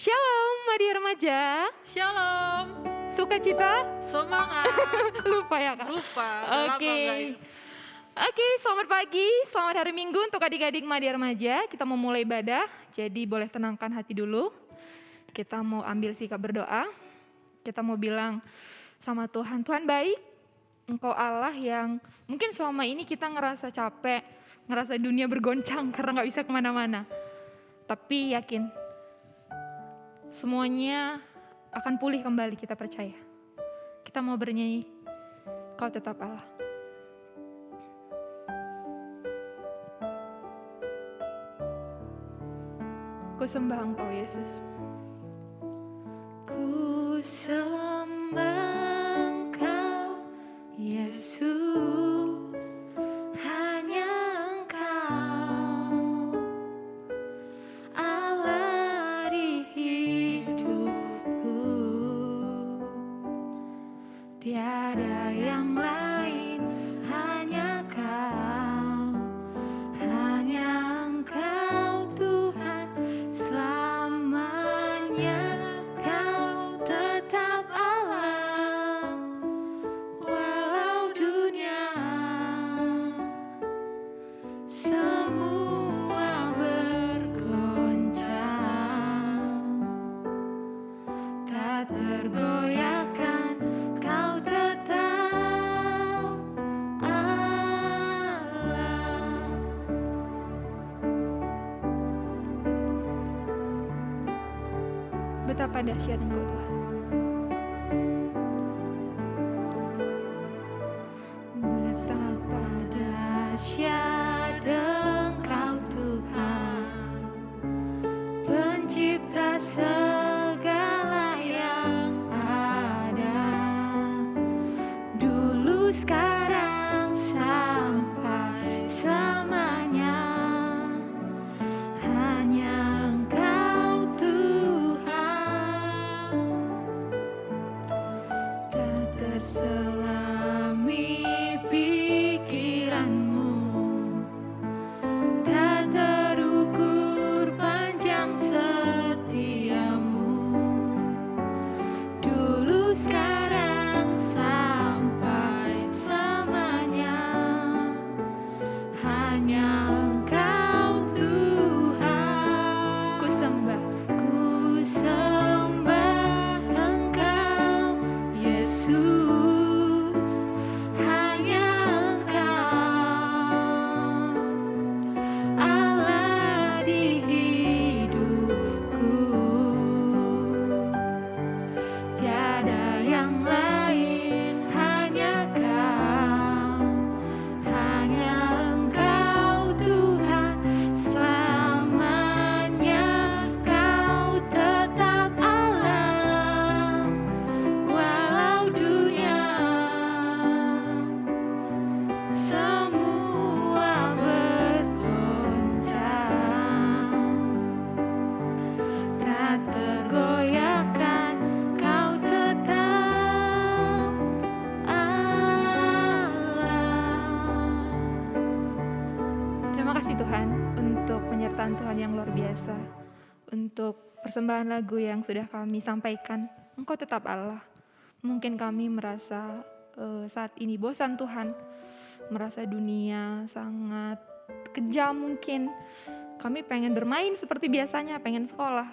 Shalom, Madi Remaja. Shalom, Sukacita? semangat. Lupa ya kak? Lupa, udah Oke. lama enggak ya? Oke, selamat pagi, selamat hari Minggu untuk adik-adik Madi Remaja. Kita mau mulai ibadah, jadi boleh tenangkan hati dulu. Kita mau ambil sikap berdoa. Kita mau bilang sama Tuhan, Tuhan baik. Engkau Allah yang mungkin selama ini kita ngerasa capek, ngerasa dunia bergoncang karena gak bisa kemana-mana. Tapi yakin, semuanya akan pulih kembali, kita percaya. Kita mau bernyanyi, Kau tetap Allah. Ku sembah Engkau Yesus. Ku sembah Engkau Yesus, hanya Engkau Allah di hidupku. Tiada yang lain, hanya Kau, hanya Engkau Tuhan selamanya. Kau tetap Allah, walau dunia semua bergoncang, tak tergoyahkan. Kau tetap Allah. Betapa dahsyat Engkau Tuhan. Betapa dahsyat Engkau Tuhan, pencipta segala yang ada, dulu sekarang sampai selamanya. Hanya Engkau Tuhan, tak terselami pikiranmu, tak terukur panjang setiamu, dulu sekarang sampai selamanya. Hanya Engkau Tuhan, ku sembah Engkau Yesus, hanya Engkau Allah di hidupku. Tiada yang lain, hanya Kau, hanya Engkau Tuhan selamanya. Kau tetap Allah, walau dunia semua bergoncang, tak tergoyahkan. Kau tetap Allah. Terima kasih Tuhan untuk penyertaan Tuhan yang luar biasa, untuk persembahan lagu yang sudah kami sampaikan. Engkau tetap Allah. Mungkin kami merasa saat ini bosan Tuhan, merasa dunia sangat kejam mungkin. Kami pengen bermain seperti biasanya, pengen sekolah.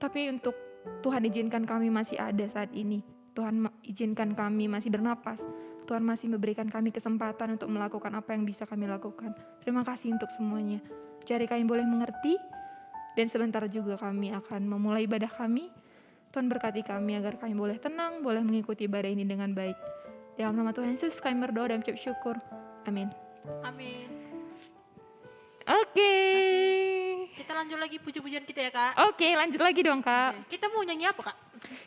Tapi untuk Tuhan izinkan kami masih ada saat ini. Tuhan izinkan kami masih bernapas. Tuhan masih memberikan kami kesempatan untuk melakukan apa yang bisa kami lakukan. Terima kasih untuk semuanya. Jari kami boleh mengerti, dan sebentar juga kami akan memulai ibadah kami. Tuhan berkati kami agar kami boleh tenang, boleh mengikuti ibadah ini dengan baik. Dalam nama Tuhan Yesus kami berdoa dan mengucap syukur. Amin. Amin. Oke. Kita lanjut lagi puji-pujian kita ya Kak. Oke, lanjut lagi dong Kak. Oke, kita mau nyanyi apa Kak?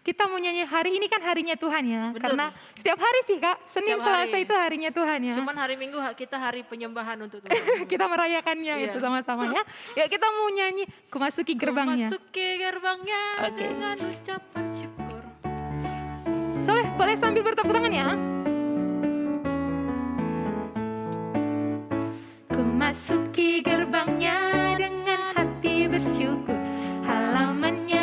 Kita mau nyanyi, hari ini kan harinya Tuhan ya. Betul. Karena setiap hari sih Kak, Senin Setiap hari. Selasa itu harinya Tuhan ya. Cuman hari Minggu kita hari penyembahan untuk Tuhan. Kita merayakannya Iya. itu sama-sama ya. Yuk kita mau nyanyi, ku masuki gerbangnya. Masuki gerbangnya Oke. dengan ucapan syukur. Soleh, boleh sambil bertepuk tangan ya. Ku masuki gerbangnya dengan hati bersyukur, halamannya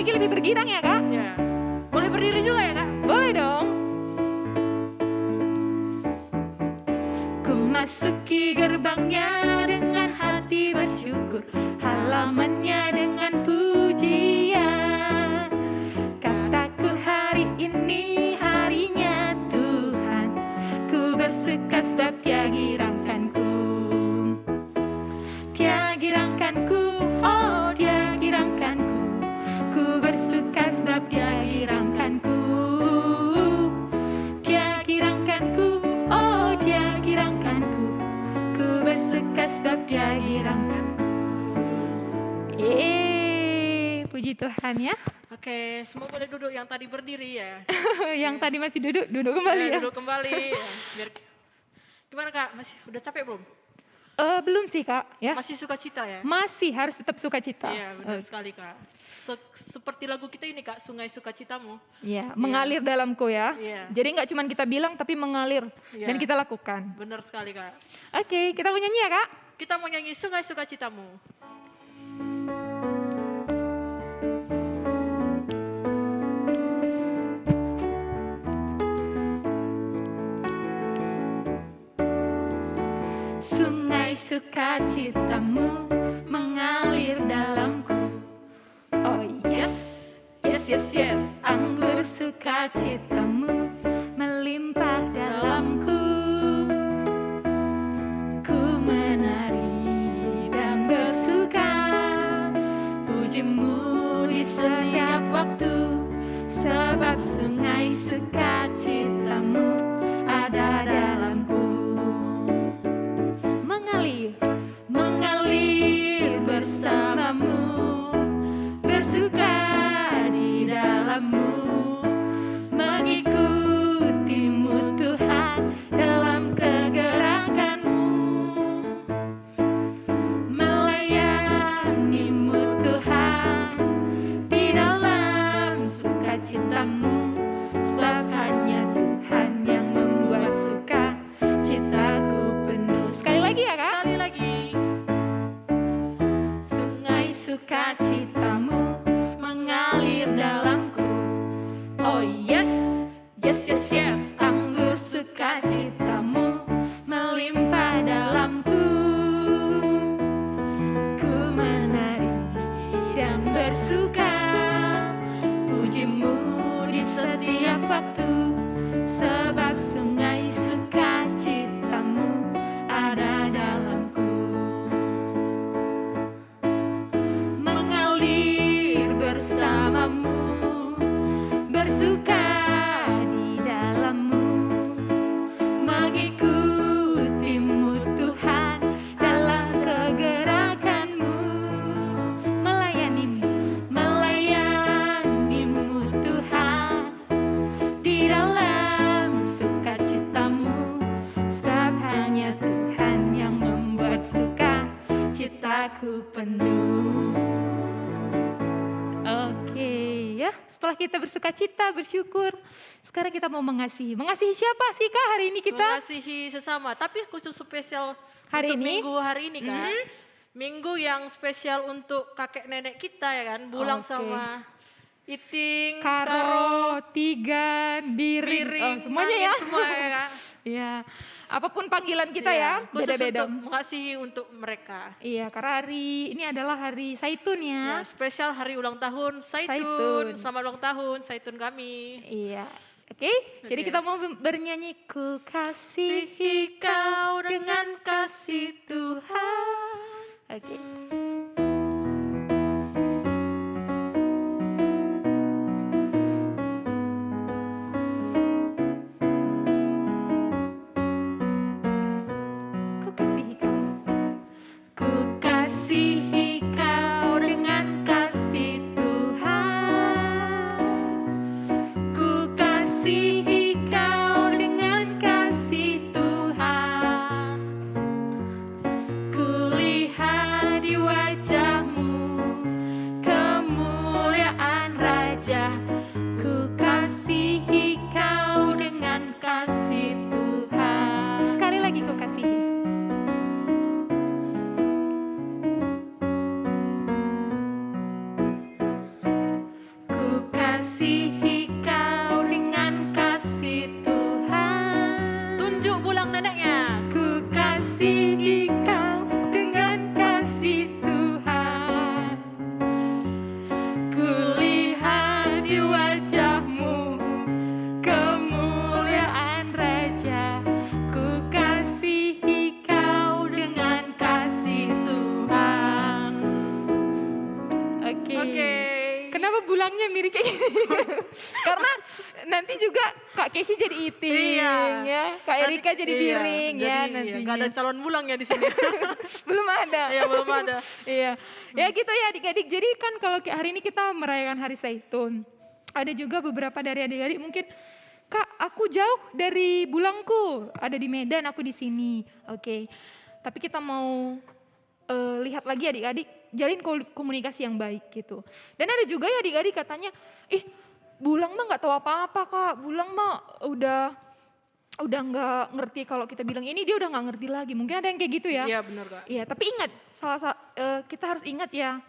lagi lebih bergirang ya Kak? Ya. Boleh berdiri juga ya Kak? Boleh dong. Ku masuki gerbangnya dengan hati bersyukur, halamannya dengan pujian. Kataku hari ini harinya Tuhan, ku bersuka sebab Dia girangkanku. Dia girangkanku, oh Dia girangkanku, ku bersuka sebab Dia girangkanku. Dia girangkanku, oh Dia girangkanku, ku bersuka sebab Dia girangkanku. Puji Tuhan ya. Oke, semua boleh duduk yang tadi berdiri ya. Yang tadi masih duduk kembali ya. Duduk kembali. Ya. Biar... Gimana Kak? Masih udah capek belum? Belum sih Kak ya. Masih sukacita ya? Masih harus tetap sukacita. Iya, benar sekali Kak. Seperti lagu kita ini Kak, Sungai Sukacitamu. Iya, mengalir dalamku ya. Iya. Jadi nggak cuma kita bilang tapi mengalir dan kita lakukan. Benar sekali Kak. Oke, kita mau nyanyi ya Kak? Kita mau nyanyi Sungai Sukacitamu. Sungai sukacitamu mengalir dalamku. Oh yes, yes, yes, yes. Anggur sukacitamu melimpah dalamku. Ku menari dan bersuka, pujimu di setiap waktu. Sebab sungai sukacitamu ada dalamku. Mengalir bersamamu, bersuka di dalammu, mengikutimu Tuhan dalam kegerakanmu, melayanimu Tuhan di dalam sukacitamu, sebab hanya Tuhan yang membuat suka citaku penuh. Sekali lagi ya Kak? Sekali lagi. Sungai sukacitamu mengalir dalamku. Oh yes, yes, yes, yes. Anggur sukacitamu melimpah dalamku. Ku menari dan bersuka, pujimu di setiap waktu. Sebab sungai sukacitamu ada dalamku. Mengalir bersamamu, bersuka di dalammu, mengikutimu Tuhan dalam kegerakanmu, melayanimu Tuhan di dalam sukacitamu, sebab hanya Tuhan yang membuat suka citaku penuh. Oke ya, setelah kita bersukacita, bersyukur, sekarang kita mau mengasihi. Mengasihi siapa sih Kak hari ini kita? Mengasihi sesama, tapi khusus spesial Hari untuk ini? minggu hari ini kan. Minggu yang spesial untuk kakek nenek kita ya kan. Bulang Oke. sama Iting, Karo, Tigan, Diring, Biring, semuanya ya. Semua ya Kak. Iya, apapun panggilan kita Iya, ya, khusus beda-beda. untuk mengasihi untuk mereka. Iya, karena hari ini adalah hari Zaitun Ya, ya. spesial hari ulang tahun Zaitun. Zaitun. Selamat ulang tahun Zaitun kami. Iya. Oke, jadi Oke. kita mau bernyanyi ku kasihi kau dengan kasih Tuhan. Oke. Ku kasihi kau. Ku kasihi kau dengan kasih Tuhan. Ku kasihi kau dengan kasih Tuhan. Ku lihat di wajahmu kemuliaan Raja. Ku kasihi kau dengan kasih Tuhan. Sekali lagi ku kasihi. diri kayak gini. Karena nanti juga Kak Casey jadi iting ya, Kak Erika jadi biring ya nantinya. Gak ada calon bulang ya di sini. Belum ada. Iya, belum ada. Iya. Ya gitu ya adik-adik. Jadi kan kalau kayak hari ini kita merayakan Hari Zaitun. Ada juga beberapa dari adik-adik mungkin, Kak, aku jauh dari bulangku, ada di Medan, aku di sini. Oke. Tapi kita mau lihat lagi adik-adik, jalin komunikasi yang baik gitu. Dan ada juga ya adik-adik katanya, Bulang mah nggak tahu apa-apa Kak, Bulang mah udah nggak ngerti, kalau kita bilang ini dia udah nggak ngerti lagi. Mungkin ada yang kayak gitu ya. Iya benar Kak. Iya, tapi ingat, kita harus ingat ya,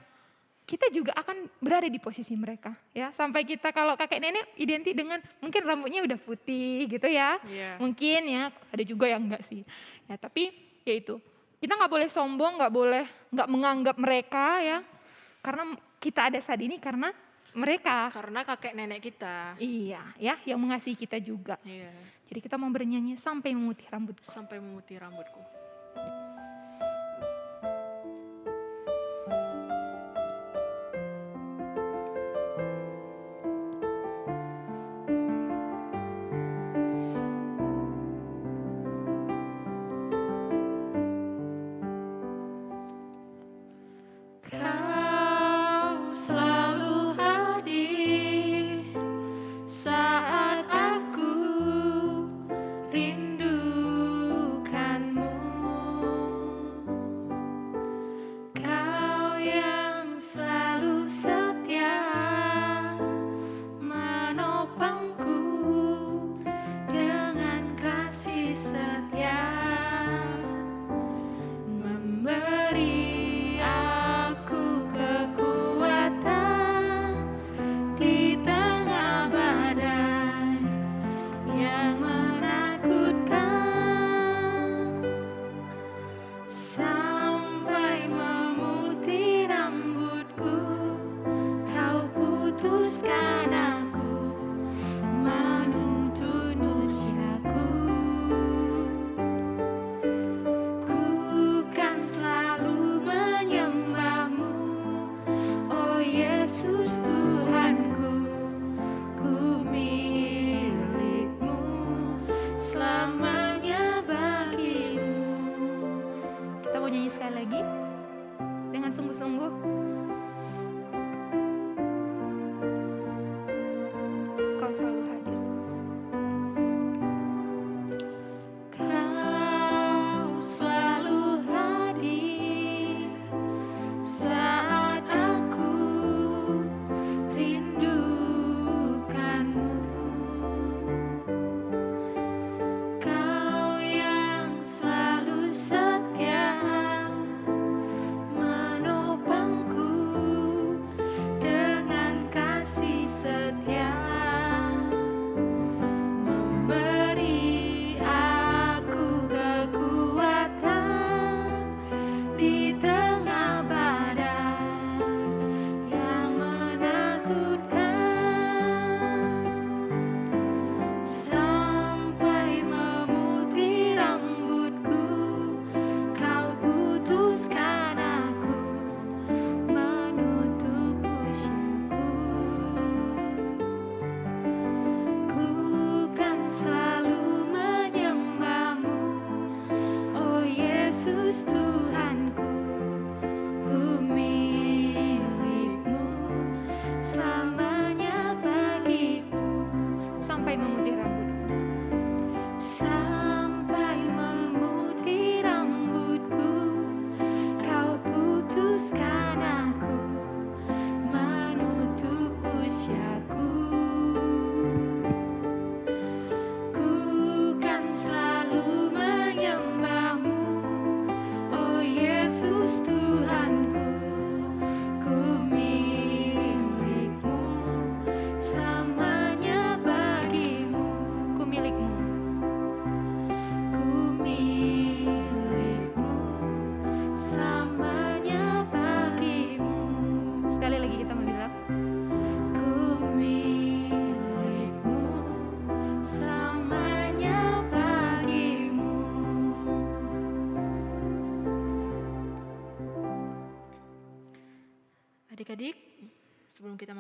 kita juga akan berada di posisi mereka ya. Sampai kita kalau kakek nenek identik dengan mungkin rambutnya udah putih gitu ya. Iya. Mungkin ya, ada juga yang enggak sih. Ya tapi ya itu. Kita nggak boleh sombong, nggak menganggap mereka ya. Karena kita ada saat ini karena mereka. Karena kakek nenek kita. Iya ya, yang mengasihi kita juga. Iya. Jadi kita mau bernyanyi sampai memutih rambutku. Sampai memutih rambutku. Kau selalu hadir saat aku rindukanmu. Kau yang selalu setia menopangku dengan kasih setia, memberi aku kekuatan di tengah badai yang menakutkan, sampai memutih rambutku. Kau putuskan aku menuntun usiaku. Ku kan selalu menyembahmu, oh Yesus Tuhanku. Ku milikmu, selamanya bagimu. Kita mau nyanyi sekali lagi dengan sungguh-sungguh. Kau selalu hadir. Kau selalu hadir saat aku rindukanmu. Kau yang selalu setia menopangku dengan kasih setia,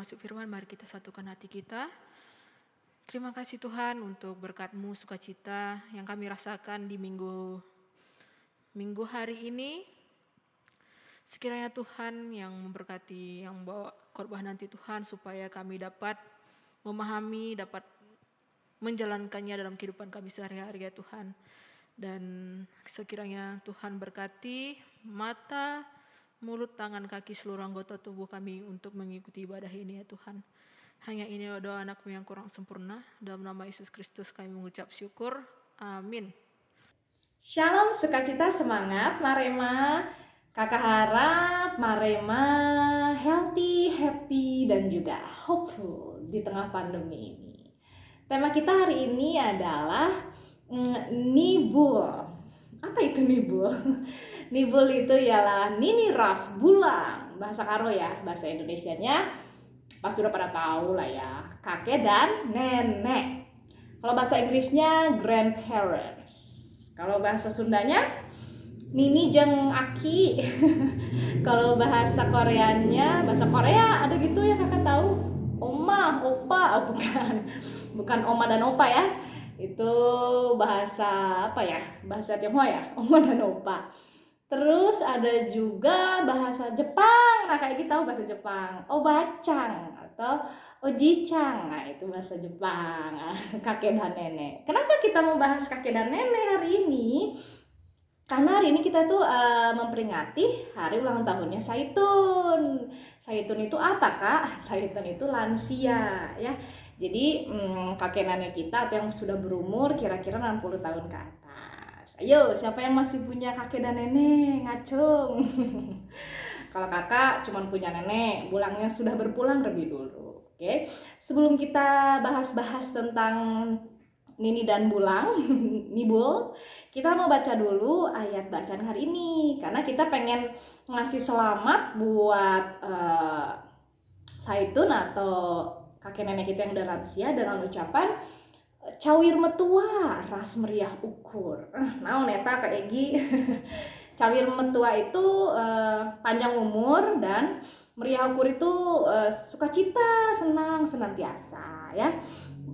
masuk firman, mari kita satukan hati kita. Terima kasih Tuhan untuk berkat-Mu, sukacita yang kami rasakan di minggu hari ini. Sekiranya Tuhan yang memberkati, yang bawa khotbah nanti Tuhan, supaya kami dapat memahami, dapat menjalankannya dalam kehidupan kami sehari-hari ya Tuhan. Dan sekiranya Tuhan berkati mata, mulut, tangan, kaki, seluruh anggota tubuh kami untuk mengikuti ibadah ini ya Tuhan. Hanya ini doa anakmu yang kurang sempurna. Dalam nama Yesus Kristus kami mengucap syukur. Amin. Shalom, sukacita, semangat, Marema. Kakak harap Marema healthy, happy, dan juga hopeful di tengah pandemi ini. Tema kita hari ini adalah nibul. Apa itu nibul? Nibul itu ialah nini ras bulang. Bahasa Karo ya, bahasa Indonesianya pasti udah pada tahu lah ya, kakek dan nenek. Kalau bahasa Inggrisnya grandparents. Kalau bahasa Sundanya nini jeung aki. Kalau bahasa Koreanya, bahasa Korea ada gitu ya kakak tahu? Oma, opa, oh, bukan oma dan opa ya. Itu bahasa apa ya? Bahasa Tionghoa ya, oma dan opa. Terus ada juga bahasa Jepang. Nah, kayak kita tahu bahasa Jepang, obacang atau ojicang. Nah, itu bahasa Jepang. Kakek dan nenek. Kenapa kita mau bahas kakek dan nenek hari ini? Karena hari ini kita tuh memperingati hari ulang tahunnya Saitun. Saitun itu apa kak? Saitun itu lansia ya. Jadi kakek nenek kita atau yang sudah berumur kira-kira 60 tahun ke atas. Ayo, siapa yang masih punya kakek dan nenek? Ngacung. Kalau kakak cuma punya nenek, bulangnya sudah berpulang lebih dulu. Oke. Sebelum kita bahas-bahas tentang Nini dan Bulang, Nibul, kita mau baca dulu ayat bacaan hari ini karena kita pengen ngasih selamat buat Saitun atau kakek nenek kita yang udah lansia dengan ucapan cawir metua ras meriah ukur. Naon eta Kak Egi? Cawir metua itu panjang umur dan meriah ukur itu sukacita, senang senantiasa ya.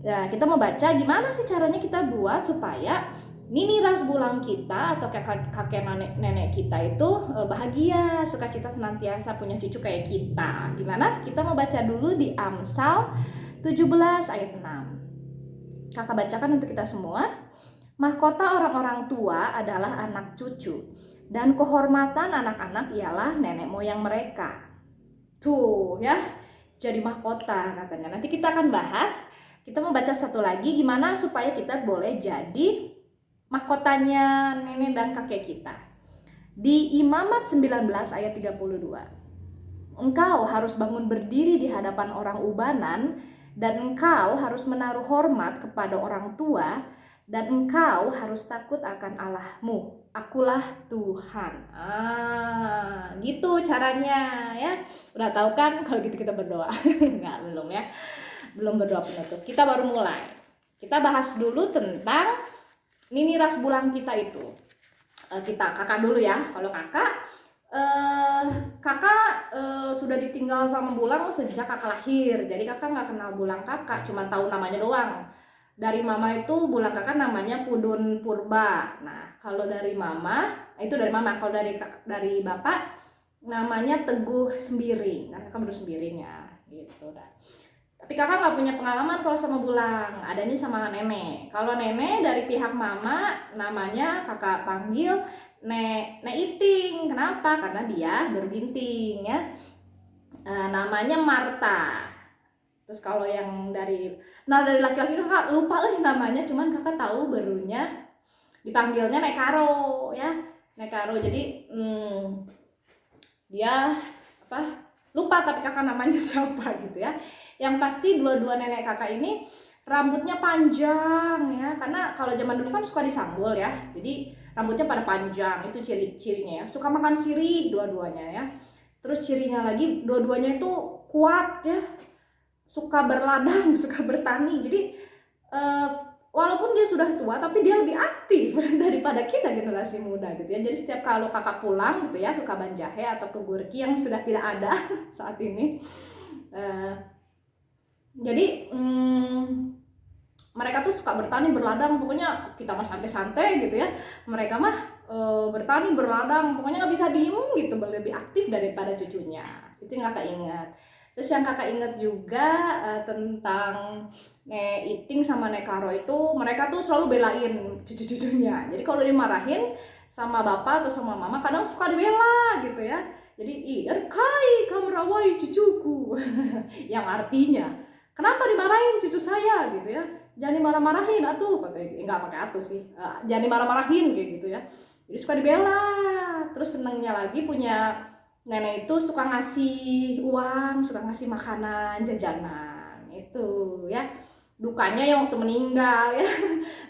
Nah, kita mau baca gimana sih caranya kita buat supaya nini ras bulang kita atau kakek nenek kita itu bahagia, sukacita senantiasa punya cucu kayak kita. Gimana? Kita mau baca dulu di Amsal 17 ayat 6. Kakak bacakan untuk kita semua. Mahkota orang-orang tua adalah anak cucu dan kehormatan anak-anak ialah nenek moyang mereka. Tuh ya, jadi mahkota katanya. Nanti kita akan bahas. Kita mau baca satu lagi gimana supaya kita boleh jadi mahkotanya nenek dan kakek kita. Di Imamat 19 ayat 32. Engkau harus bangun berdiri di hadapan orang ubanan dan engkau harus menaruh hormat kepada orang tua dan engkau harus takut akan Allahmu. Akulah Tuhan. Gitu caranya ya. Udah tahu kan? Kalau gitu kita berdoa. Enggak, belum ya. Belum berdoa penutup. Kita baru mulai. Kita bahas dulu tentang nini ras bulang kita itu. Kakak dulu ya. Kalau kakak sudah ditinggal sama Bulang sejak kakak lahir. Jadi kakak nggak kenal Bulang kakak, cuma tahu namanya doang. Dari mama itu Bulang kakak namanya Pudun Purba. Nah kalau dari mama, itu dari mama. Kalau dari bapak namanya Teguh Sembiring. Nah kakak baru Sembiring ya, gitu dah. Tapi kakak nggak punya pengalaman kalau sama Bulang, adanya sama nenek. Kalau nenek dari pihak mama namanya kakak panggil Nek Iting. Kenapa? Karena dia berginting ya. Namanya Marta. Terus kalau yang dari laki-laki kakak lupa namanya, cuman kakak tahu barunya dipanggilnya Nek Karo ya. Nek Karo. Jadi dia lupa tapi kakak namanya siapa gitu ya. Yang pasti dua-dua nenek kakak ini rambutnya panjang ya, karena kalau zaman dulu kan suka disambul ya, jadi rambutnya pada panjang. Itu ciri-cirinya ya. Suka makan sirih dua-duanya ya. Terus cirinya lagi dua-duanya itu kuat ya, suka berladang, suka bertani. Jadi walaupun dia sudah tua tapi dia lebih aktif daripada kita generasi muda gitu ya. Jadi setiap kalau kakak pulang gitu ya ke Kabanjahe atau ke Gurki yang sudah tidak ada saat ini, Jadi mereka tuh suka bertani berladang, pokoknya kita mah santai-santai gitu ya, mereka mah bertani berladang, pokoknya nggak bisa diem gitu, lebih aktif daripada cucunya. Itu yang kakak ingat. Terus yang kakak ingat juga tentang Nek Iting sama Nek Karo itu, mereka tuh selalu belain cucu-cucunya. Jadi kalau dimarahin sama bapak atau sama mama, kadang suka dibela gitu ya. Jadi, Erkai kamu rawai cucuku. Yang artinya, kenapa dimarahin cucu saya gitu ya, jangan dimarah-marahin atuh katanya. Enggak pakai atuh sih, jangan dimarah-marahin kayak gitu ya. Jadi suka dibela. Terus senengnya lagi punya nenek itu suka ngasih uang, suka ngasih makanan, jajanan itu ya. Dukanya yang waktu meninggal ya.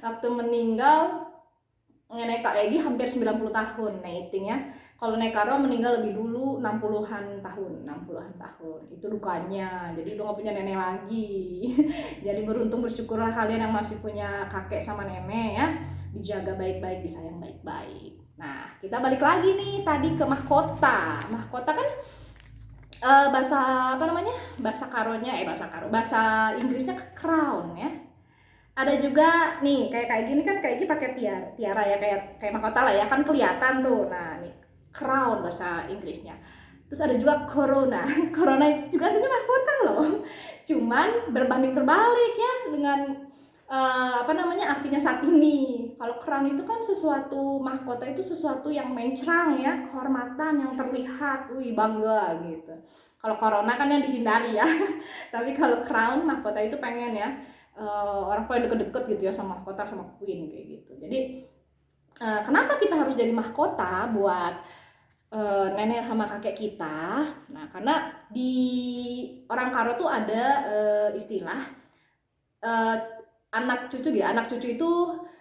Waktu meninggal nenek Kak Egi hampir 90 tahun Nek Iting ya. Kalau Nek Karo meninggal lebih dulu 60-an tahun, 60-an tahun. Itu dukanya. Jadi udah gak punya nenek lagi. Jadi beruntung bersyukurlah kalian yang masih punya kakek sama nenek ya. Dijaga baik-baik, disayang baik-baik. Nah, kita balik lagi nih tadi ke mahkota. Mahkota kan bahasa apa namanya? Bahasa Inggrisnya crown ya. Ada juga nih kayak gini kan, kayak gini pakai tiara ya, kayak mahkota lah ya, kan kelihatan tuh. Nah nih crown bahasa Inggrisnya. Terus ada juga corona. Corona itu juga artinya mahkota loh, cuman berbanding terbalik ya dengan apa namanya artinya saat ini. Kalau crown itu kan sesuatu, mahkota itu sesuatu yang mencrang ya, kehormatan yang terlihat, wih bangga gitu. Kalau corona kan yang dihindari ya. Tapi kalau crown, mahkota itu pengen ya orang paling deket-deket gitu ya sama mahkota, sama queen kayak gitu. Jadi kenapa kita harus jadi mahkota buat nenek sama kakek kita? Nah, karena di orang Karo tuh ada istilah anak cucu itu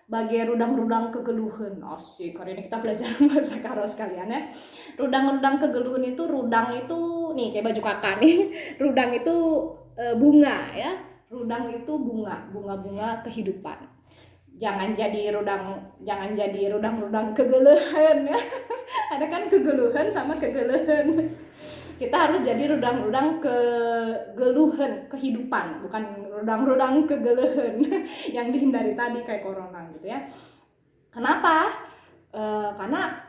bagai rudang-rudang kegeluhan. Asik, hari ini kita belajar bahasa Karo sekalian ya. Rudang-rudang kegeluhan itu, rudang itu nih kayak baju kakak nih. Rudang itu bunga ya. Rudang itu bunga kehidupan. Jangan jadi rudang-rudang kegeluhan ya. Ada kan kegeluhan sama kegeluhan. Kita harus jadi rudang-rudang kegeluhan kehidupan, bukan rudang-rudang kegeluhan yang dihindari tadi kayak corona gitu ya. Kenapa? Karena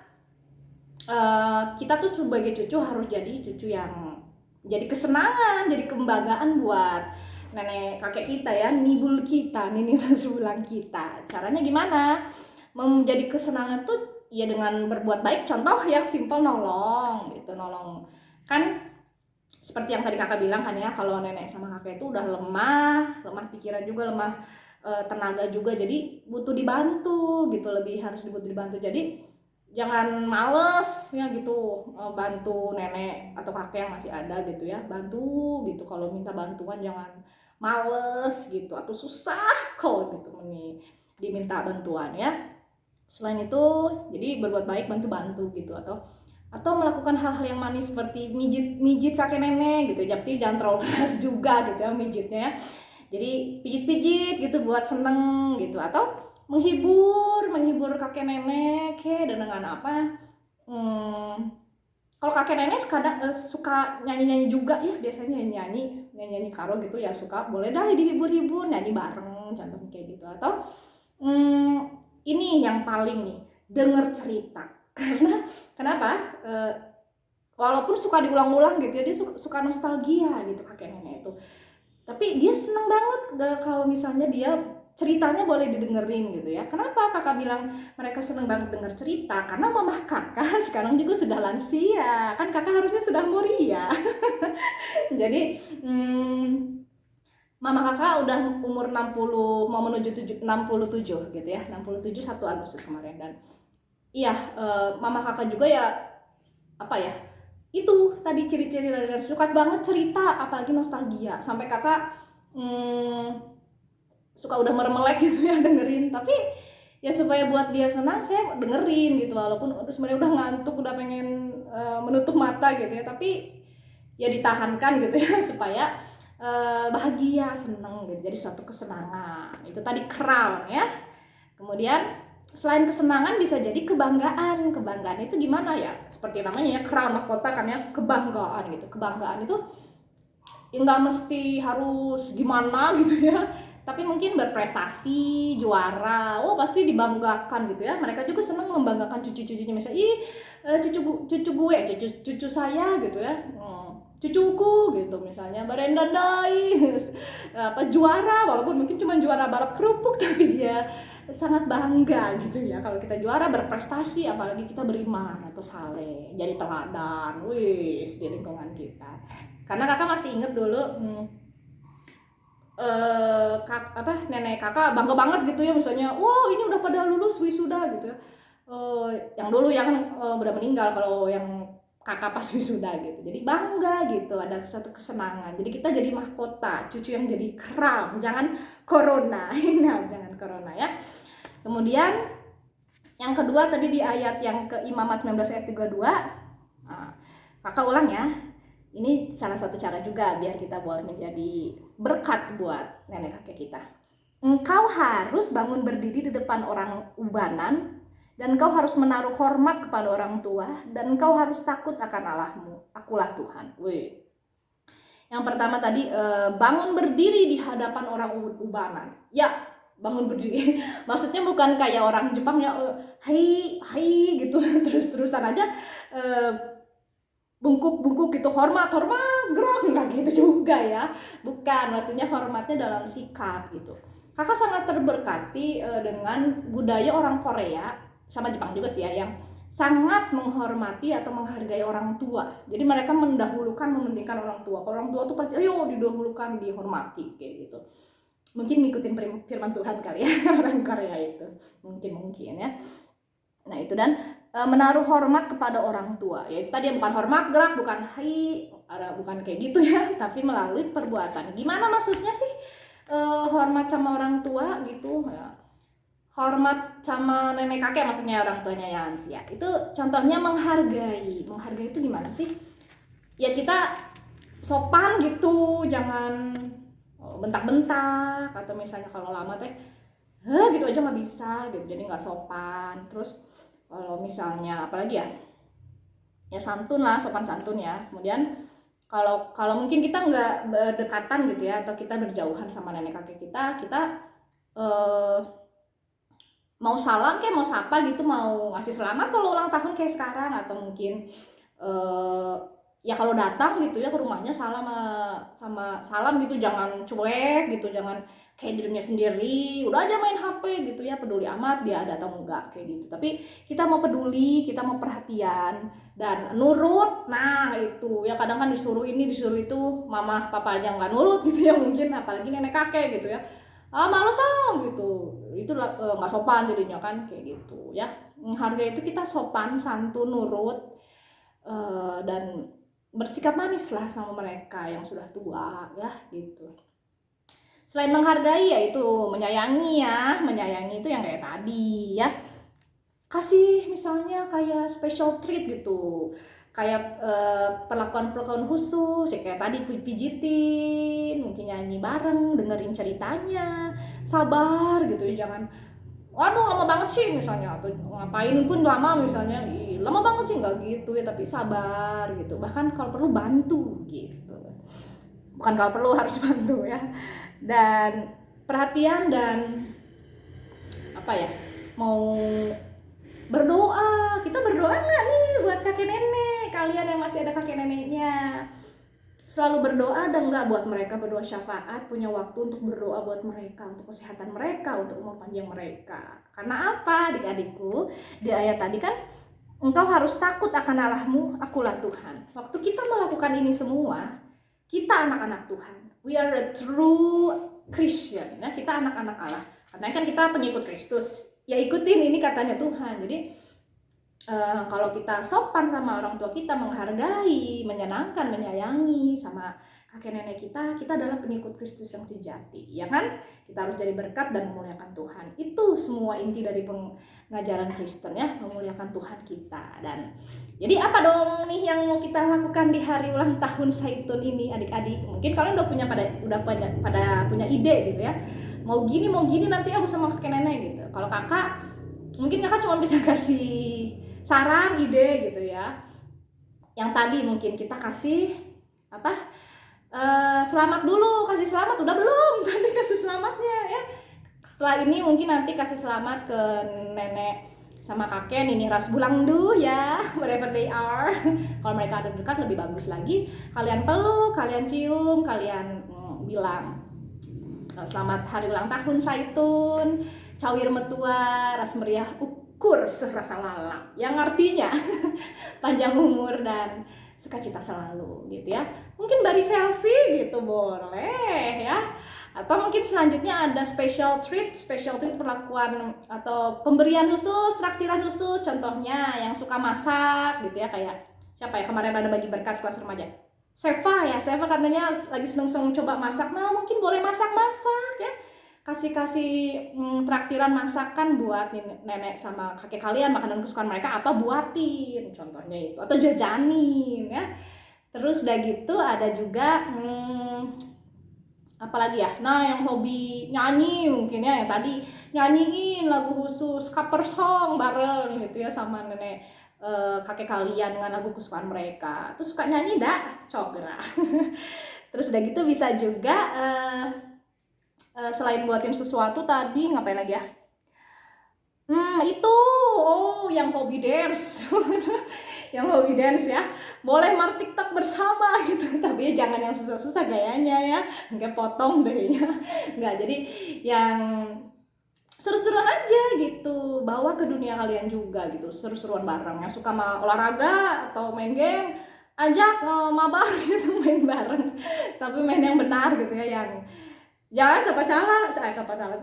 kita tuh sebagai cucu harus jadi cucu yang jadi kesenangan, jadi kebanggaan buat nenek kakek kita ya, nibul kita, nini rasulan kita. Caranya gimana? Menjadi kesenangan tuh ya dengan berbuat baik. Contoh yang simpel, nolong gitu, nolong. Kan seperti yang tadi kakak bilang kan ya, kalau nenek sama kakek itu udah lemah pikiran juga, lemah tenaga juga, jadi butuh dibantu gitu, lebih harus butuh dibantu. Jadi jangan males ya gitu bantu nenek atau kakek yang masih ada gitu ya, bantu gitu. Kalau minta bantuan jangan males gitu atau susah kok gitu diminta bantuan ya. Selain itu jadi berbuat baik, bantu-bantu gitu, atau melakukan hal-hal yang manis seperti mijit kakek nenek gitu. Jadi jangan terlalu keras juga gitu ya mijitnya ya. Jadi pijit-pijit gitu buat seneng gitu, atau menghibur kakek nenek ya dengan apa? Kalau kakek nenek kadang suka nyanyi juga ya, biasanya nyanyi Karo gitu ya, suka boleh dah dihibur-hibur, nyanyi bareng contohnya kayak gitu. Atau ini yang paling nih, denger cerita. Karena kenapa? Walaupun suka diulang-ulang gitu ya, dia suka nostalgia gitu kakek nenek itu. Tapi dia seneng banget kalau misalnya dia ceritanya boleh didengerin gitu ya. Kenapa kakak bilang mereka seneng banget denger cerita? Karena mamah kakak sekarang juga sudah lansia. Kan kakak harusnya sudah muria. Jadi mama kakak udah umur 60, mau menuju 67 gitu ya. 67 1 Agustus kemarin. Dan iya, mama kakak juga ya apa ya, itu tadi ciri-ciri dari suka banget cerita, apalagi nostalgia, sampai kakak suka udah meremelek gitu ya dengerin. Tapi ya supaya buat dia senang saya dengerin gitu, walaupun sebenarnya udah ngantuk, udah pengen menutup mata gitu ya, tapi ya ditahankan gitu ya supaya bahagia, seneng gitu, jadi suatu kesenangan. Itu tadi crown ya. Kemudian selain kesenangan bisa jadi kebanggaan. Kebanggaan itu gimana ya? Seperti namanya ya, crown mahkota kan ya, kebanggaan gitu. Kebanggaan itu nggak mesti harus gimana gitu ya, tapi mungkin berprestasi, juara, oh pasti dibanggakan gitu ya. Mereka juga senang membanggakan cucu-cucunya, misalnya cucu gue, cucu saya gitu ya, cucuku gitu misalnya, berendandai apa juara, walaupun mungkin cuma juara balap kerupuk, tapi dia sangat bangga gitu ya kalau kita juara, berprestasi, apalagi kita beriman atau saleh, jadi teladan wis di lingkungan kita. Karena kakak masih inget dulu nenek kakak bangga banget gitu ya, misalnya wow ini udah pada lulus wisuda gitu ya. Yang dulu yang udah meninggal, kalau yang kakak pas wisuda gitu, jadi bangga gitu, ada satu kesenangan. Jadi kita jadi mahkota, cucu yang jadi kram, jangan corona. Nah, jangan corona ya. Kemudian yang kedua tadi di ayat yang ke Imamat 19 ayat 32, kakak ulang ya. Ini salah satu cara juga biar kita boleh menjadi berkat buat nenek kakek kita. Engkau harus bangun berdiri di depan orang ubanan, dan engkau harus menaruh hormat kepada orang tua, dan engkau harus takut akan Allahmu. Akulah Tuhan. Wih. Yang pertama tadi bangun berdiri di hadapan orang ubanan. Ya, bangun berdiri. Maksudnya bukan kayak orang Jepang ya, hai gitu terus-terusan aja. Bungkuk gitu, hormat gerak, nggak gitu juga ya, bukan, maksudnya hormatnya dalam sikap gitu. Kakak sangat terberkati dengan budaya orang Korea sama Jepang juga sih ya, yang sangat menghormati atau menghargai orang tua. Jadi mereka mendahulukan, mementingkan orang tua. Kalau orang tua tuh pasti ayo didahulukan, dihormati kayak gitu. Mungkin ngikutin firman Tuhan kali ya orang Korea itu, mungkin ya. Nah itu, dan menaruh hormat kepada orang tua, ya tadi bukan hormat gerak, bukan hai, bukan kayak gitu ya, tapi melalui perbuatan. Gimana maksudnya sih hormat sama orang tua gitu ya? Hormat sama nenek kakek, maksudnya orang tuanya yang lansia. Itu contohnya menghargai itu gimana sih? Ya kita sopan gitu, jangan bentak-bentak, atau misalnya kalau lama teh gitu aja nggak bisa gitu, jadi nggak sopan. Terus kalau misalnya apalagi ya santun lah, sopan santun ya. Kemudian kalau mungkin kita nggak berdekatan gitu ya, atau kita berjauhan sama nenek kakek kita mau salam kayak mau sapa gitu, mau ngasih selamat kalau ulang tahun kayak sekarang, atau mungkin ya kalau datang gitu ya ke rumahnya sama salam gitu, jangan cuek gitu, jangan kayak dirinya sendiri, udah aja main HP gitu ya, peduli amat dia ada atau enggak kayak gitu. Tapi kita mau peduli, kita mau perhatian dan nurut. Nah itu ya, kadang kan disuruh ini disuruh itu, mama papa aja nggak nurut gitu ya, mungkin apalagi nenek kakek gitu ya, males gitu, itu nggak sopan jadinya kan kayak gitu ya. Harga itu kita sopan, santun, nurut, dan bersikap manis lah sama mereka yang sudah tua ya gitu. Selain menghargai, yaitu menyayangi ya. Menyayangi itu yang kayak tadi ya, kasih misalnya kayak special treat gitu, kayak perlakuan khusus ya, kayak tadi pijitin, mungkin nyanyi bareng, dengerin ceritanya, sabar gitu ya, jangan waduh lama banget sih misalnya, atau ngapain pun lama misalnya, lama banget sih, nggak gitu ya, tapi sabar gitu. Bahkan kalau perlu bantu gitu, bukan kalau perlu harus bantu ya. Dan perhatian, dan apa ya, mau berdoa, kita berdoa nggak nih buat kakek nenek kalian yang masih ada kakek neneknya? Selalu berdoa dan nggak buat mereka, berdoa syafaat, punya waktu untuk berdoa buat mereka, untuk kesehatan mereka, untuk umur panjang mereka. Karena apa adik-adikku, di ayat tadi kan engkau harus takut akan Allahmu, akulah Tuhan. Waktu kita melakukan ini semua, kita anak-anak Tuhan, we are a true Christian ya, kita anak-anak Allah. Karena kan kita pengikut Kristus, ya ikutin ini katanya Tuhan. Jadi kalau kita sopan sama orang tua kita, menghargai, menyenangkan, menyayangi sama kakek nenek kita adalah pengikut Kristus yang sejati, ya kan? Kita harus jadi berkat dan memuliakan Tuhan. Itu semua inti dari pengajaran Kristen ya, memuliakan Tuhan kita. Dan jadi apa dong nih yang mau kita lakukan di hari ulang tahun Zaitun ini, adik-adik? Mungkin kalian udah punya ide gitu ya. Mau gini nanti aku sama kakek nenek gitu. Kalau kakak, mungkin kakak cuma bisa kasih saran, ide gitu ya. Yang tadi mungkin kita kasih Selamat dulu, kasih selamat udah belum? Tadi kasih selamatnya ya. Setelah ini mungkin nanti kasih selamat ke nenek sama kakek, Nini Ras Bulangdu ya, wherever they are. Kalau mereka ada dekat lebih bagus lagi. Kalian peluk, kalian cium, kalian bilang selamat hari ulang tahun Saitun, cawir metua, ras meriah ukur serasa lalap. Yang artinya panjang umur dan sukacita selalu gitu ya. Mungkin bari selfie gitu boleh ya. Atau mungkin selanjutnya ada special treat perlakuan atau pemberian khusus, traktiran khusus, contohnya yang suka masak gitu ya, kayak siapa ya kemarin ada bagi berkat kelas remaja, Seva katanya lagi seneng-seneng coba masak, nah mungkin boleh masak-masak ya, kasih traktiran masakan buat nenek sama kakek kalian, makanan kesukaan mereka apa buatin, contohnya itu, atau jajanin ya. Terus udah gitu ada juga apalagi ya, nah yang hobi nyanyi mungkin ya, yang tadi nyanyiin lagu khusus cover song bareng gitu ya sama nenek kakek kalian dengan lagu kesukaan mereka. Terus suka nyanyi dak cokra. Terus udah gitu bisa juga selain buatin sesuatu tadi ngapain lagi ya, itu yang hobi dance. Yang hobi dance ya, boleh TikTok bersama gitu, tapi jangan yang susah-susah gayanya ya, nggak potong deh ya, nggak, jadi yang seru-seruan aja gitu, bawa ke dunia kalian juga gitu, seru-seruan bareng. Yang suka olahraga atau main game, ajak mabar gitu main bareng, tapi main yang benar gitu ya, yang jangan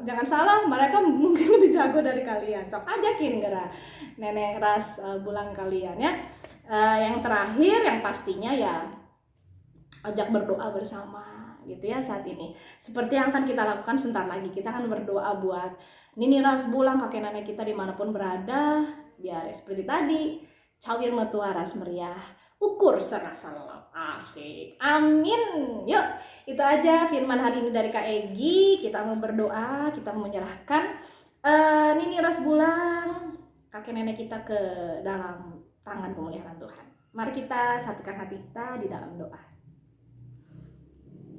jangan salah, mereka mungkin lebih jago dari kalian, sok ajakin gara nenek ras bulang kalian ya. Yang terakhir yang pastinya ya ajak berdoa bersama gitu ya saat ini, seperti yang akan kita lakukan sebentar lagi. Kita akan berdoa buat Nini ras bulang, kakek nenek kita dimanapun berada, biar seperti tadi cawir metua ras meriah ukur serasa lalap. Asik, amin. Yuk, itu aja firman hari ini dari Kak Egi. Kita mau berdoa, kita mau menyerahkan Nini ras bulang, kakek nenek kita ke dalam tangan pemulihan Tuhan. Mari kita satukan hati kita di dalam doa.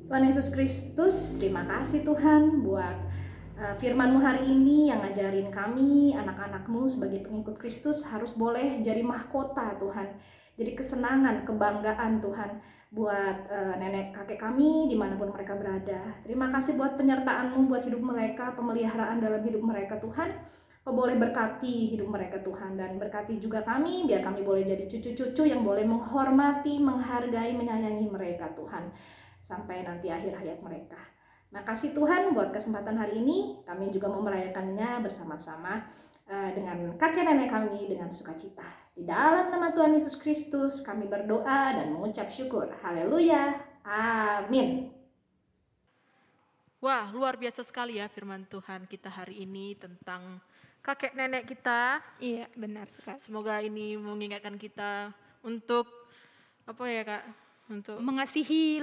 Tuhan Yesus Kristus, terima kasih Tuhan buat firman-Mu hari ini yang ngajarin kami, anak-anak-Mu sebagai pengikut Kristus harus boleh jadi mahkota Tuhan, jadi kesenangan, kebanggaan Tuhan buat nenek kakek kami dimanapun mereka berada. Terima kasih buat penyertaan-Mu buat hidup mereka, pemeliharaan dalam hidup mereka Tuhan. Kau boleh berkati hidup mereka Tuhan, dan berkati juga kami, biar kami boleh jadi cucu-cucu yang boleh menghormati, menghargai, menyayangi mereka Tuhan, sampai nanti akhir hayat mereka. Makasih Tuhan buat kesempatan hari ini, kami juga mau merayakannya bersama-sama dengan kakek nenek kami dengan sukacita. Di dalam nama Tuhan Yesus Kristus kami berdoa dan mengucap syukur. Haleluya, amin. Wah, luar biasa sekali ya firman Tuhan kita hari ini tentang kakek nenek kita. Iya, benar sekali. Semoga ini mengingatkan kita untuk apa ya Kak? Untuk lebih mengasihi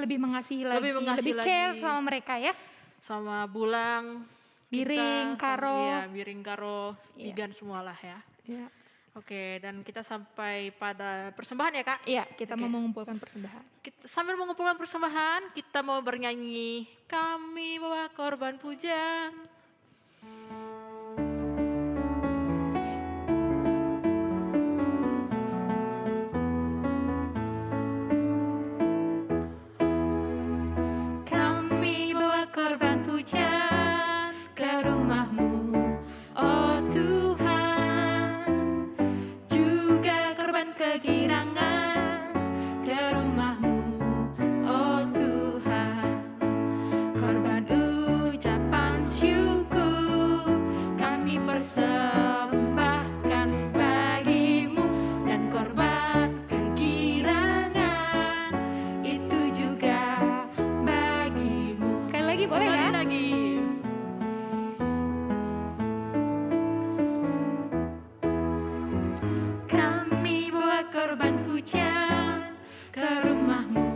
lagi, lebih care sama mereka ya. Sama Bulang, Biring, Karo. Biring, Karo, Tigan semualah ya. Iya. Oke, dan kita sampai pada persembahan ya Kak? Iya, kita mau mengumpulkan persembahan. Sambil mengumpulkan persembahan, kita mau bernyanyi Kami Bawa Korban Puja. Kami bawa korban puja ke rumah-Mu, oh Tuhan, juga korban kegirangan ke rumah-Mu, oh Tuhan, korban ucapan syukur kami persembahkan bagi-Mu, dan korban kegirangan itu juga bagi-Mu. Sekali lagi boleh ya? Lagi. Kami bawa korban pujian ke rumah-Mu,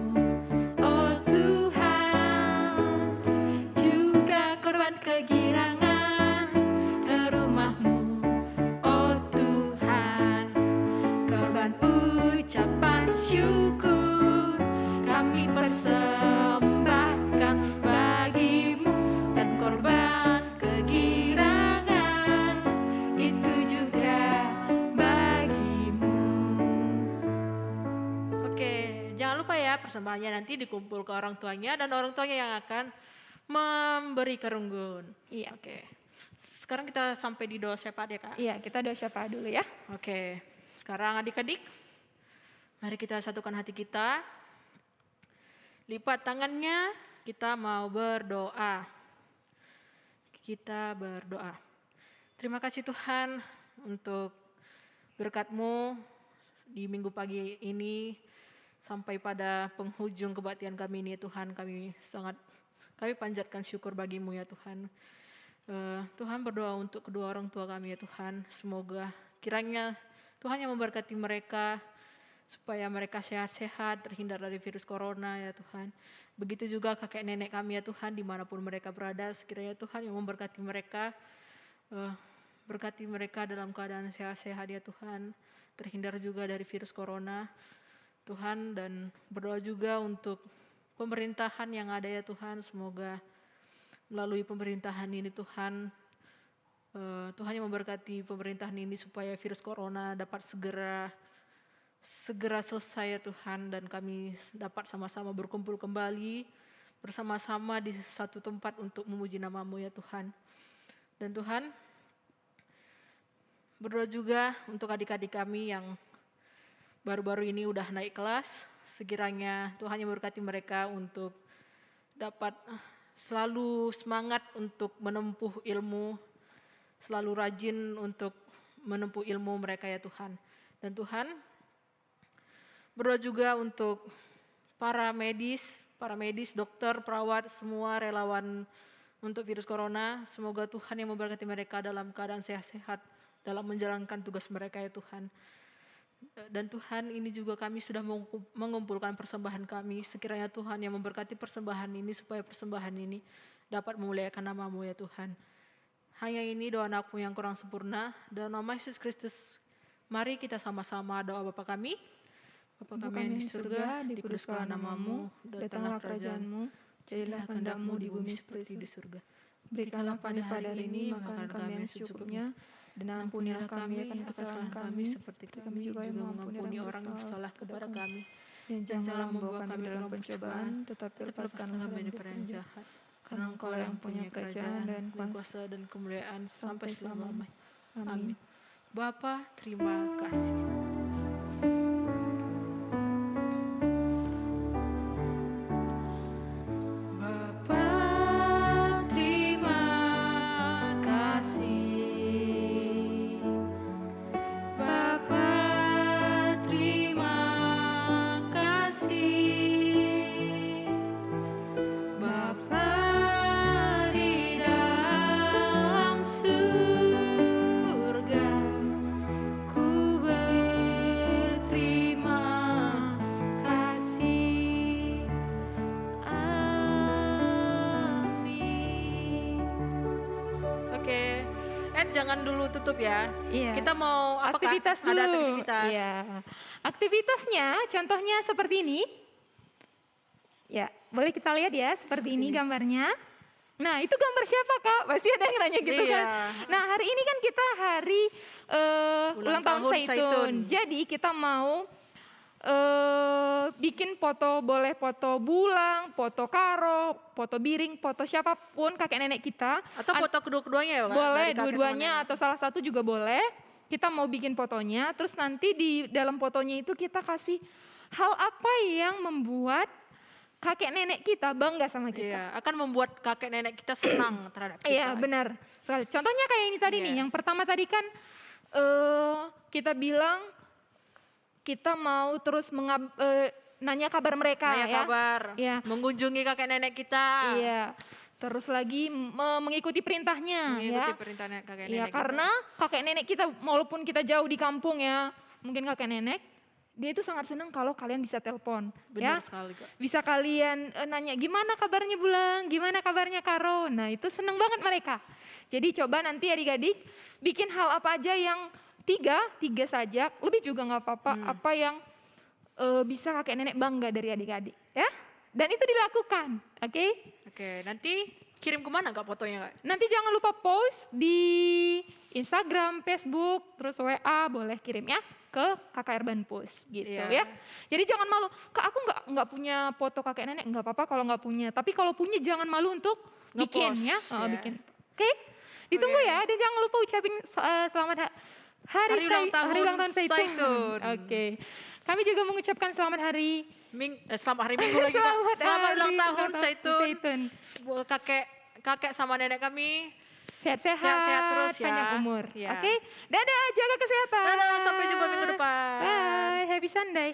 oh Tuhan, juga korban kegirangan ke rumah-Mu, oh Tuhan, korban ucapan syukur kami persembahkan persembahannya nanti dikumpul ke orang tuanya dan orang tuanya yang akan memberi kerunggun. Iya. Oke. Sekarang kita sampai di doa syafaat ya Kak. Iya, kita doa syafaat dulu ya. Oke. Sekarang adik-adik, mari kita satukan hati kita. Lipat tangannya, kita mau berdoa. Kita berdoa. Terima kasih Tuhan untuk berkat-Mu di minggu pagi ini sampai pada penghujung kebaktian kami ini ya Tuhan. Kami panjatkan syukur bagi-Mu ya Tuhan. Tuhan berdoa untuk kedua orang tua kami ya Tuhan. Semoga kiranya Tuhan yang memberkati mereka supaya mereka sehat-sehat, terhindar dari virus corona ya Tuhan. Begitu juga kakek nenek kami ya Tuhan, dimanapun mereka berada, sekiranya Tuhan yang memberkati mereka, berkati mereka dalam keadaan sehat-sehat ya Tuhan, terhindar juga dari virus corona Tuhan. Dan berdoa juga untuk pemerintahan yang ada ya Tuhan, semoga melalui pemerintahan ini Tuhan, Tuhan yang memberkati pemerintahan ini supaya virus corona dapat segera selesai ya Tuhan, dan kami dapat sama-sama berkumpul kembali bersama-sama di satu tempat untuk memuji nama-Mu ya Tuhan. Dan Tuhan, berdoa juga untuk adik-adik kami yang baru-baru ini udah naik kelas, sekiranya Tuhan yang memberkati mereka untuk dapat selalu semangat untuk menempuh ilmu, selalu rajin untuk menempuh ilmu mereka ya Tuhan. Dan Tuhan, berdoa juga untuk para medis, dokter, perawat, semua relawan untuk virus corona. Semoga Tuhan yang memberkati mereka dalam keadaan sehat-sehat dalam menjalankan tugas mereka ya Tuhan. Dan Tuhan, ini juga kami sudah mengumpulkan persembahan kami. Sekiranya Tuhan yang memberkati persembahan ini supaya persembahan ini dapat memuliakan nama-Mu ya Tuhan. Hanya ini doa anakmu yang kurang sempurna. Dalam nama Yesus Kristus, mari kita sama-sama doa Bapa kami. Bapa kami yang di surga, dikuduskanlah nama-Mu, datanglah kerajaan-Mu, jadilah kehendak-Mu di bumi seperti di surga. Berikanlah kami pada hari ini makanan kami yang secukupnya, dan ampunilah kami akan kesalahan kami, seperti kami juga yang mengampuni orang yang bersalah kepada kami. Dan janganlah membawa kami dalam pencobaan, tetapi lepaskanlah kami dari yang jahat. Karena Engkau yang punya kerajaan dan kuasa dan kemuliaan sampai selama-lamanya. Amin. Bapa, terima kasih. Jangan dulu tutup ya. Iya. Kita mau aktivitas dulu. Ada aktivitas. Iya. Aktivitasnya contohnya seperti ini. Ya, boleh kita lihat ya seperti ini gambarnya. Nah, itu gambar siapa Kak? Pasti ada yang nanya gitu kan. Nah, hari ini kan kita hari ulang tahun Zaitun. Jadi kita mau bikin foto, boleh foto bulang, foto karo, foto biring, foto siapapun kakek nenek kita. Atau foto kedua-keduanya ya Kak? Boleh, dua-duanya atau salah satu juga boleh. Kita mau bikin fotonya, terus nanti di dalam fotonya itu kita kasih hal apa yang membuat kakek nenek kita bangga sama kita. Iya, akan membuat kakek nenek kita senang terhadap kita. Iya, benar. Contohnya kayak ini tadi nih, yang pertama tadi kan kita bilang kita mau terus nanya kabar mereka, kabar, mengunjungi kakek nenek kita. Iya. Terus lagi mengikuti perintahnya, perintahnya kakek nenek. Iya, karena kakek nenek kita walaupun kita jauh di kampung ya, mungkin kakek nenek dia itu sangat senang kalau kalian bisa telepon. Benar sekali Kak. Bisa kalian nanya gimana kabarnya Bulang, gimana kabarnya Karo. Nah, itu senang banget mereka. Jadi coba nanti adik-adik bikin hal apa aja yang tiga saja, lebih juga nggak apa-apa, apa yang bisa kakek nenek bangga dari adik-adik, ya. Dan itu dilakukan, oke? Oke, nanti kirim kemana Kak fotonya Kak? Nanti jangan lupa post di Instagram, Facebook, terus WA boleh kirim ya ke Kakak Urban Post gitu ya. Jadi jangan malu, Kak aku nggak punya foto kakek nenek, nggak apa-apa kalau nggak punya. Tapi kalau punya jangan malu untuk bikin Ngepost, ya. ya. Bikin. Oke? Ditunggu Oke. ya. Dan jangan lupa ucapin selamat hari Hari ulang tahun Zaitun. Zaitun. Oke. Kami juga mengucapkan selamat hari Selamat hari Minggu lagi Kak. Selamat ulang tahun Zaitun. Zaitun. Buat kakek sama nenek kami. Sehat-sehat, Sehat-sehat terus ya. panjang umur. Ya. Oke, dadah, jaga kesehatan. Dadah, sampai jumpa minggu depan. Bye, happy Sunday.